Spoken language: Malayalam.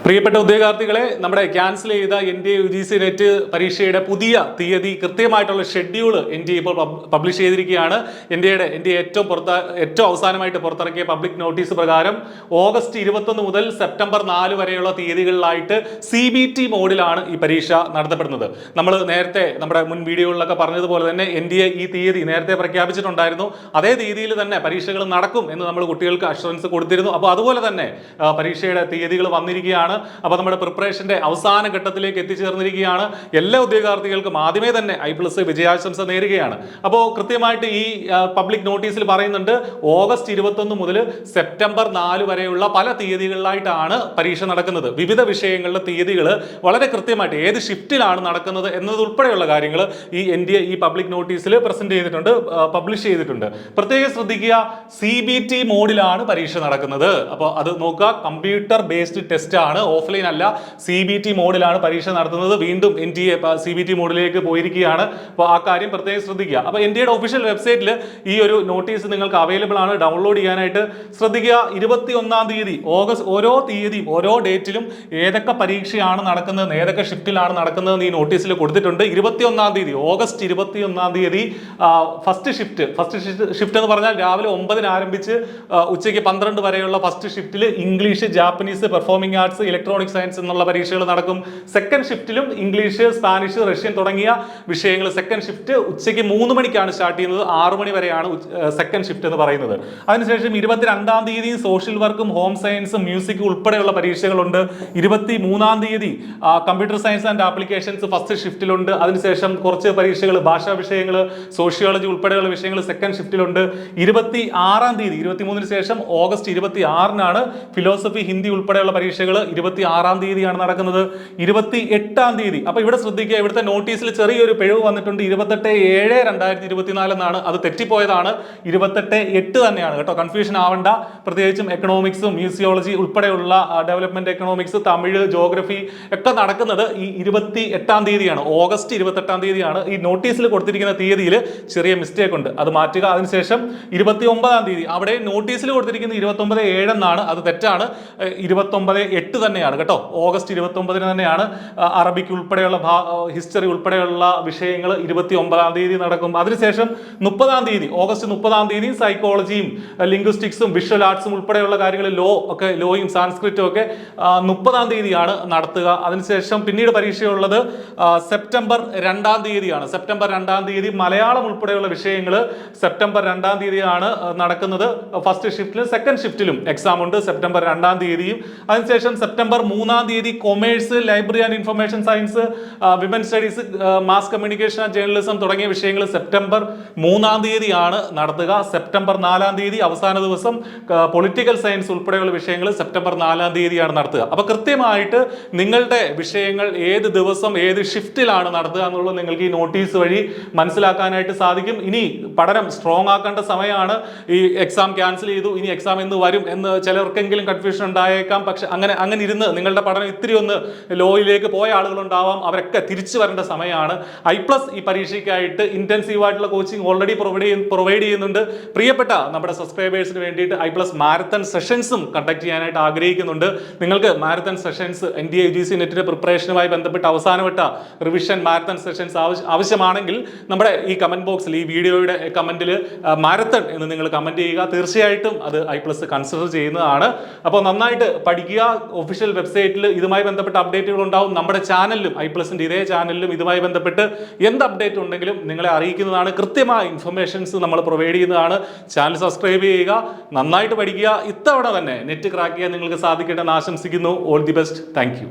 പ്രിയപ്പെട്ട ഉദ്യോഗാർത്ഥികളെ, നമ്മുടെ ക്യാൻസൽ ചെയ്ത NDA UGC നെറ്റ് പരീക്ഷയുടെ പുതിയ തീയതി കൃത്യമായിട്ടുള്ള ഷെഡ്യൂൾ NDA ഇപ്പോൾ പബ്ലിഷ് ചെയ്തിരിക്കുകയാണ്. NDA ഏറ്റവും അവസാനമായിട്ട് പുറത്തിറക്കിയ പബ്ലിക് നോട്ടീസ് പ്രകാരം ഓഗസ്റ്റ് 21 മുതൽ സെപ്റ്റംബർ 4 വരെയുള്ള തീയതികളിലായിട്ട് CBT മോഡിലാണ് ഈ പരീക്ഷ നടത്തപ്പെടുന്നത്. നമ്മൾ നേരത്തെ നമ്മുടെ മുൻ വീഡിയോകളിലൊക്കെ പറഞ്ഞതുപോലെ തന്നെ NDA ഈ തീയതി നേരത്തെ പ്രഖ്യാപിച്ചിട്ടുണ്ടായിരുന്നു. അതേ രീതിയിൽ തന്നെ പരീക്ഷകൾ നടക്കും എന്ന് നമ്മൾ കുട്ടികൾക്ക് അഷുറൻസ് കൊടുത്തിരുന്നു. അപ്പോൾ അതുപോലെ തന്നെ പരീക്ഷയുടെ തീയതികൾ വന്നിരിക്കുകയാണ്. അപ്പോൾ നമ്മുടെ പ്രിപ്പറേഷന്റെ അവസാന ഘട്ടത്തിലേക്ക് എത്തിച്ചേർന്നിരിക്കുകയാണ്. എല്ലാ ഉദ്യോഗാർത്ഥികൾക്കും ആദ്യമേ തന്നെ I+ വിജയാശംസ നേരുകയാണ്. അപ്പോൾ കൃത്യമായിട്ട് ഈ പബ്ലിക് നോട്ടീസിൽ പറയുന്നുണ്ട്, ഓഗസ്റ്റ് 21 മുതൽ സെപ്റ്റംബർ 4 വരെയുള്ള പല തീയതികളിലായിട്ടാണ് പരീക്ഷ നടക്കുന്നത്. വിവിധ വിഷയങ്ങളുടെ തീയതികൾ വളരെ കൃത്യമായിട്ട് ഏത് ഷിഫ്റ്റിലാണ് നടക്കുന്നത് എന്നതുൾപ്പെടെയുള്ള കാര്യങ്ങൾ ഈ NDA ഈ പബ്ലിക് നോട്ടീസിൽ പ്രസന്റ് ചെയ്തിട്ടുണ്ട്, പബ്ലിഷ് ചെയ്തിട്ടുണ്ട്. പ്രത്യേകം ശ്രദ്ധിക്കുക, CBT മോഡിലാണ് പരീക്ഷ നടക്കുന്നത്. അപ്പോൾ അത് നോക്കുക, കമ്പ്യൂട്ടർ ബേസ്ഡ് ടെസ്റ്റ് ആണ്, ഓഫ്ലൈൻ അല്ല. CBT മോഡിലാണ് പരീക്ഷ നടത്തുന്നത്. വീണ്ടും NDA CBT മോഡിലേക്ക് പോയിരിക്കുകയാണ്. അപ്പോൾ ആ കാര്യം പ്രത്യേകം ശ്രദ്ധിക്കുക. അപ്പോൾ NDAയുടെ ഒഫീഷ്യൽ വെബ്സൈറ്റിൽ ഈ ഒരു നോട്ടീസ് നിങ്ങൾക്ക് അവൈലബിൾ ആണ്, ഡൗൺലോഡ് ചെയ്യാനായിട്ട് ശ്രദ്ധിക്കുക. 21-ാം തീയതി ഓഗസ്റ്റ്, ഓരോ തീയതിയും ഓരോ ഡേറ്റിലും ഏതൊക്കെ പരീക്ഷയാണ് നടക്കുന്നത്, ഏതൊക്കെ ഷിഫ്റ്റിലാണ് നടക്കുന്നത് ഈ നോട്ടീസിൽ കൊടുത്തിട്ടുണ്ട്. 21-ാം തീയതി ഓഗസ്റ്റ് 21-ാം തീയതി ഫസ്റ്റ് ഷിഫ്റ്റ് എന്ന് പറഞ്ഞാൽ രാവിലെ 9-ന് ആരംഭിച്ച് ഉച്ചയ്ക്ക് 12 വരെയുള്ള ഫസ്റ്റ് ഷിഫ്റ്റിൽ English, Japanese, performing arts, electronic science എന്നുള്ള പരീക്ഷകൾ നടക്കും. സെക്കൻഡ് ഷിഫ്റ്റിലും ഇംഗ്ലീഷ്, സ്പാനിഷ്, റഷ്യൻ തുടങ്ങിയ വിഷയങ്ങൾ സെക്കൻഡ് ഷിഫ്റ്റ് ഉച്ചയ്ക്ക് 3 മണിക്കാണ് സ്റ്റാർട്ട് ചെയ്യുന്നത്. 6 മണി വരെയാണ് സെക്കൻഡ് ഷിഫ്റ്റ് എന്ന് പറയുന്നത്. അതിനുശേഷം 22-ാം തീയതി സോഷ്യൽ വർക്കും ഹോം സയൻസും മ്യൂസിക്കും ഉൾപ്പെടെയുള്ള പരീക്ഷകളുണ്ട്. 23-ാം തീയതി computer science and applications first ഷിഫ്റ്റിലുണ്ട്. അതിനുശേഷം കുറച്ച് പരീക്ഷകൾ, ഭാഷാ വിഷയങ്ങൾ, സോഷ്യോളജി ഉൾപ്പെടെയുള്ള വിഷയങ്ങൾ സെക്കൻഡ് ഷിഫ്റ്റിലുണ്ട്. 26-ാം തീയതി 23-ന് ശേഷം ഓഗസ്റ്റ് 26-നാണ് ഫിലോസഫി, ഹിന്ദി ഉൾപ്പെടെയുള്ള പരീക്ഷകൾ 26-ാം തീയതിയാണ് നടക്കുന്നത്. 28-ാം തീയതി, അപ്പൊ ഇവിടെ ശ്രദ്ധിക്കുക, ഇവിടുത്തെ നോട്ടീസിൽ ചെറിയൊരു പിഴവ് വന്നിട്ടുണ്ട്. 28/7/2024 എന്നാണ്, അത് തെറ്റിപ്പോയതാണ്. 28/8 തന്നെയാണ് കേട്ടോ, കൺഫ്യൂഷൻ ആവണ്ട. പ്രത്യേകിച്ചും എക്കണോമിക്സും മ്യൂസിയോളജി ഉൾപ്പെടെയുള്ള ഡെവലപ്മെന്റ് എക്കണോമിക്സ്, തമിഴ്, ജോഗ്രഫി ഒക്കെ നടക്കുന്നത് ഈ 28-ാം തീയതിയാണ്, ഓഗസ്റ്റ് 28-ാം തീയതിയാണ്. ഈ നോട്ടീസിൽ കൊടുത്തിരിക്കുന്ന തീയതിയിൽ ചെറിയ മിസ്റ്റേക്ക് ഉണ്ട്, അത് മാറ്റുക. അതിനുശേഷം 29-ാം തീയതി, അവിടെ നോട്ടീസിൽ കൊടുത്തിരിക്കുന്ന 29/7 എന്നാണ്, അത് തെറ്റാണ്. 29/8 തന്നെയാണ് കേട്ടോ, ഓഗസ്റ്റ് 29-ന് തന്നെയാണ്. അറബിക് ഉൾപ്പെടെയുള്ള ഹിസ്റ്ററി ഉൾപ്പെടെയുള്ള വിഷയങ്ങൾ 29-ാം തീയതി നടക്കും. അതിനുശേഷം 30-ാം തീയതി, ഓഗസ്റ്റ് 30-ാം തീയതി സൈക്കോളജിയും ലിംഗ്വിസ്റ്റിക്സും വിഷ്വൽ ആർട്സും ഉൾപ്പെടെയുള്ള കാര്യങ്ങൾ, ലോയും സാൻസ്ക്രിറ്റും ഒക്കെ 30-ാം തീയതിയാണ് നടത്തുക. അതിനുശേഷം പിന്നീട് പരീക്ഷയുള്ളത് സെപ്റ്റംബർ 2-ാം തീയതിയാണ്. സെപ്റ്റംബർ 2-ാം തീയതി മലയാളം ഉൾപ്പെടെയുള്ള വിഷയങ്ങൾ സെപ്റ്റംബർ 2-ാം തീയതിയാണ് നടക്കുന്നത്. ഫസ്റ്റ് ഷിഫ്റ്റിലും സെക്കൻഡ് ഷിഫ്റ്റിലും എക്സാം ഉണ്ട് സെപ്റ്റംബർ 2-ാം തീയതിയും. അതിനുശേഷം സെപ്റ്റംബർ 3-ാം തീയതി commerce, library and information science, women studies, mass communication and journalism തുടങ്ങിയ വിഷയങ്ങൾ സെപ്റ്റംബർ 3-ാം തീയതിയാണ് നടത്തുക. സെപ്റ്റംബർ 4-ാം തീയതി അവസാന ദിവസം പൊളിറ്റിക്കൽ സയൻസ് ഉൾപ്പെടെയുള്ള വിഷയങ്ങൾ സെപ്റ്റംബർ 4-ാം തീയതിയാണ് നടത്തുക. അപ്പൊ കൃത്യമായിട്ട് നിങ്ങളുടെ വിഷയങ്ങൾ ഏത് ദിവസം ഏത് ഷിഫ്റ്റിലാണ് നടത്തുക എന്നുള്ളത് നിങ്ങൾക്ക് ഈ നോട്ടീസ് വഴി മനസ്സിലാക്കാനായിട്ട് സാധിക്കും. ഇനി പഠനം സ്ട്രോങ് ആക്കേണ്ട സമയമാണ്. ഈ എക്സാം ക്യാൻസൽ ചെയ്തു, ഇനി എക്സാം എന്ന് വരും എന്ന് ചിലർക്കെങ്കിലും കൺഫ്യൂഷൻ ഉണ്ടായേക്കാം. പക്ഷെ അങ്ങനെ ഇരുന്ന് നിങ്ങളുടെ പഠനം ഇത്തിരി ഒന്ന് ലോയിലേക്ക് പോയ ആളുകളുണ്ടാവാം, അവരൊക്കെ തിരിച്ചു വരേണ്ട സമയമാണ്. I+ ഈ പരീക്ഷയ്ക്കായിട്ട് ഇന്റൻസീവ് ആയിട്ടുള്ള കോച്ചിങ് ഓൾറെഡി പ്രൊവൈഡ് ചെയ്യുന്നുണ്ട്. പ്രിയപ്പെട്ട നമ്മുടെ സബ്സ്ക്രൈബേഴ്സിന് വേണ്ടിയിട്ട് I+ മാരത്തൺ സെഷൻസും കണ്ടക്ട് ചെയ്യാനായിട്ട് ആഗ്രഹിക്കുന്നുണ്ട്. നിങ്ങൾക്ക് മാരത്തൺ സെഷൻസ് NDA UGC നെറ്റിന്റെ പ്രിപ്പറേഷനുമായി ബന്ധപ്പെട്ട് അവസാനവട്ട റിവിഷൻ മാരത്തൺ സെഷൻസ് ആവശ്യമാണെങ്കിൽ നമ്മുടെ ഈ കമന്റ് ബോക്സിൽ, ഈ വീഡിയോയുടെ കമന്റിൽ മാരത്തൺ എന്ന് നിങ്ങൾ കമന്റ് ചെയ്യുക. തീർച്ചയായിട്ടും അത് I+ കൺസിഡർ ചെയ്യുന്നതാണ്. അപ്പോൾ നന്നായിട്ട് പഠിക്കുക. ഒഫീഷ്യൽ വെബ്സൈറ്റിൽ ഇതുമായി ബന്ധപ്പെട്ട അപ്ഡേറ്റുകൾ ഉണ്ടാവും. നമ്മുടെ ചാനലിലും, I+ന്റെ ഇതേ ചാനലിലും ഇതുമായി ബന്ധപ്പെട്ട് എന്ത് അപ്ഡേറ്റ് ഉണ്ടെങ്കിലും നിങ്ങളെ അറിയിക്കുന്നതാണ്. കൃത്യമായ ഇൻഫർമേഷൻസ് നമ്മൾ പ്രൊവൈഡ് ചെയ്യുന്നതാണ്. ചാനൽ സബ്സ്ക്രൈബ് ചെയ്യുക, നന്നായിട്ട് പഠിക്കുക. ഇത്തവണ തന്നെ നെറ്റ് ക്രാക്ക് ചെയ്യാൻ നിങ്ങൾക്ക് സാധിക്കട്ടെ എന്ന് ആശംസിക്കുന്നു. All the best. Thank you.